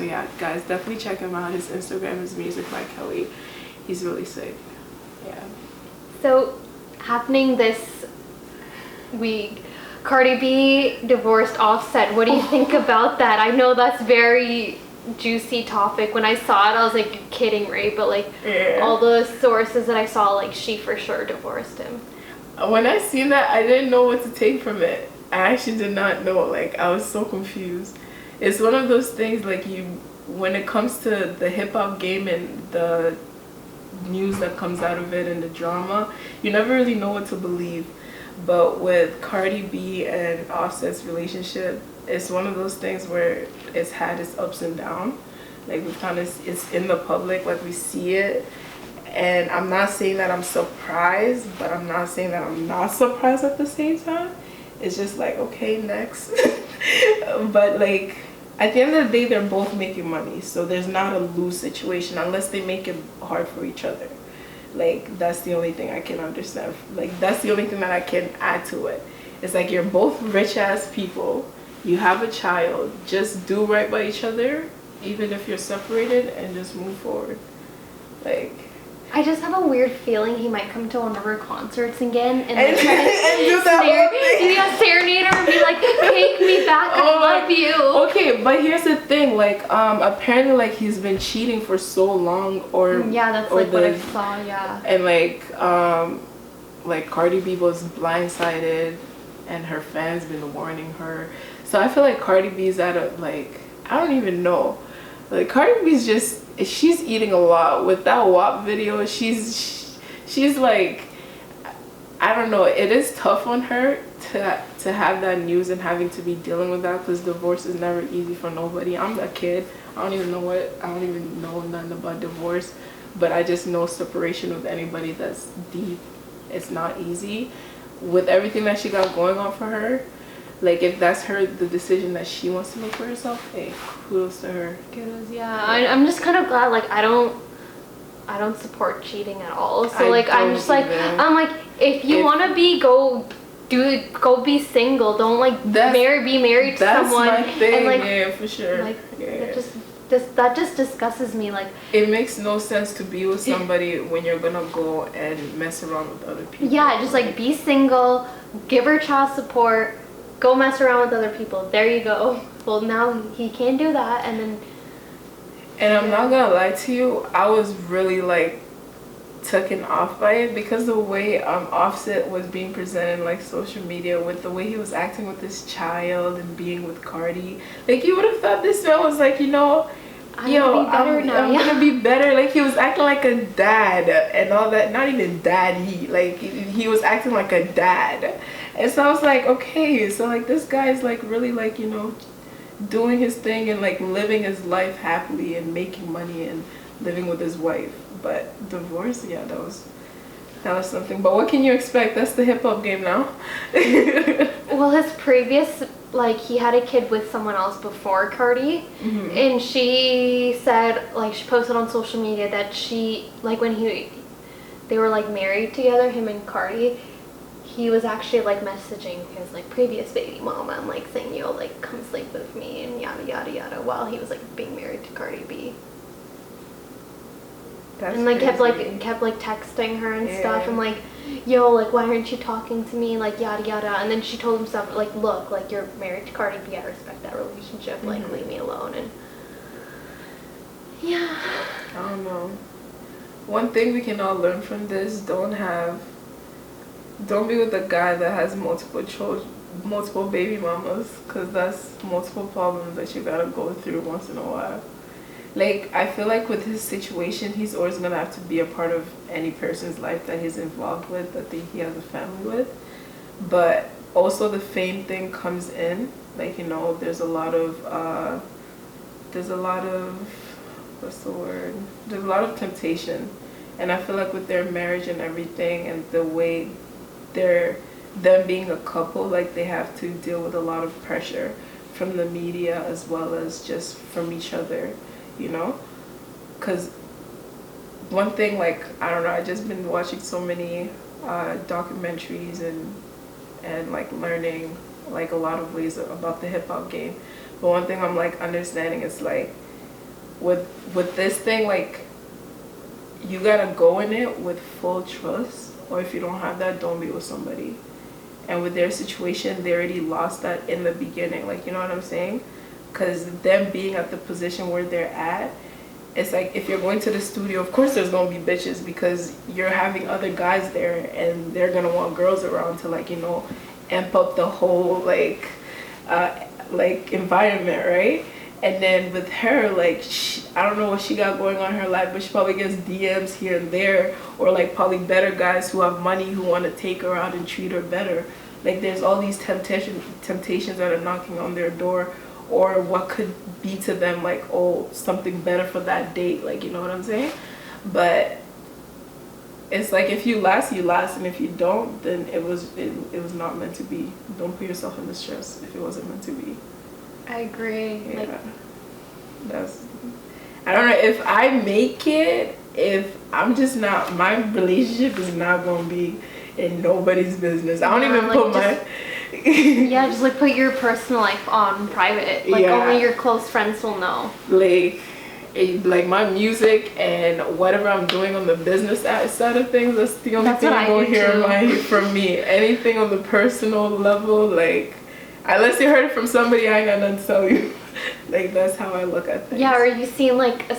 yeah, guys, definitely check him out. His Instagram is Music by Kelly. He's really sick. Yeah. So, happening this week, Cardi B divorced Offset. What do you think about that? I know that's very juicy topic. When I saw it, I was like, you're kidding, right? But like, all the sources that I saw, like, she for sure divorced him. When I seen that, I didn't know what to take from it. I actually did not know. Like, I was so confused. It's one of those things, like, when it comes to the hip-hop game and the news that comes out of it and the drama, you never really know what to believe. But with Cardi B and Offset's relationship, it's one of those things where it's had its ups and downs. Like, it's in the public, like, we see it. And I'm not saying that I'm surprised, but I'm not saying that I'm not surprised at the same time. It's just like, okay, next. But like, at the end of the day, they're both making money, so there's not a lose situation unless they make it hard for each other. Like, that's the only thing I can understand. Like, that's the only thing that I can add to it. It's like, you're both rich ass people, you have a child, just do right by each other, even if you're separated, and just move forward. Like, I just have a weird feeling he might come to one of her concerts again and do that whole thing. Yeah, serenade her and be like, take me back, I love you. Okay, but here's the thing, like, apparently, like, he's been cheating for so long, or yeah, that's or like what I saw, yeah. And like Cardi B was blindsided, and her fans been warning her. So I feel like Cardi B's at a, like, I don't even know. Like, Cardi B's just, she's eating a lot with that WAP video. She's like, I don't know, it is tough on her to have that news and having to be dealing with that, because divorce is never easy for nobody. I'm a kid, I don't even know nothing about divorce, but I just know separation with anybody that's deep, it's not easy. With everything that she got going on for her, like, if that's the decision that she wants to make for herself, hey, kudos to her. Kudos, yeah. I'm just kind of glad, like, I don't support cheating at all. So like, I'm just like, if you want to go be single. Don't like be married to someone. That's my thing, and like, yeah, for sure. Like, that just disgusses me. Like, it makes no sense to be with somebody when you're gonna go and mess around with other people. Yeah, just like, be single, give her child support, go mess around with other people. There you go. Well, now he can't do that, and then. And I'm not gonna lie to you, I was really like taken off by it, because the way Offset was being presented, like, social media, with the way he was acting with his child and being with Cardi, like, you would have thought this man was like, you know, I'm gonna be better. Like, he was acting like a dad and all that. Not even daddy, like, he was acting like a dad. And so I was like, okay, so like, this guy's like really, like, you know, doing his thing and like living his life happily and making money and living with his wife. But divorce, yeah, that was something. But what can you expect? That's the hip-hop game now. Well, his previous, like, he had a kid with someone else before Cardi, and she said, like, she posted on social media that she, like, when they were like married together, him and Cardi, he was actually like messaging his like previous baby mama and like saying, yo, like, come sleep with me and yada yada yada, while he was like being married to Cardi B. That's and like kept like texting her and stuff, and like, yo, like, why aren't you talking to me, like, yada yada. And then she told him stuff like, look, like, you're married to Cardi B, I respect that relationship, like, leave me alone. And yeah, I don't know. One thing we can all learn from this: don't be with a guy that has multiple baby mamas, because that's multiple problems that you gotta go through once in a while. Like, I feel like with his situation, he's always gonna have to be a part of any person's life that he's involved with, that he has a family with. But also the fame thing comes in. Like, you know, there's a lot of what's the word? There's a lot of temptation. And I feel like with their marriage and everything, and the way them being a couple, like, they have to deal with a lot of pressure from the media as well as just from each other. You know, because one thing, like, I don't know, I just been watching so many documentaries and like learning like a lot of ways about the hip-hop game. But one thing I'm like understanding is, like, with this thing, like, you gotta go in it with full trust, or if you don't have that, don't be with somebody. And with their situation, they already lost that in the beginning, like, you know what I'm saying? Because them being at the position where they're at, it's like, if you're going to the studio, of course there's gonna be bitches, because you're having other guys there and they're gonna want girls around to, like, you know, amp up the whole like environment, right? And then with her, like, I don't know what she got going on in her life, but she probably gets DMs here and there, or like probably better guys who have money who want to take her out and treat her better. Like, there's all these temptations that are knocking on their door, or what could be to them, like, oh, something better for that date, like, you know what I'm saying? But it's like, if you last, you last, and if you don't, then it was not meant to be. Don't put yourself in the stress if it wasn't meant to be. I agree. Yeah. Like, I don't know if I make it, if I'm just not, my relationship is not gonna be in nobody's business. I don't even like, put my yeah, just like put your personal life on private. Like, only your close friends will know. Like my music and whatever I'm doing on the business side of things, that's the only thing you won't hear from me. Anything on the personal level, like, unless you heard it from somebody, I ain't got nothing to tell you. Like, that's how I look at things. Yeah, or you seen like a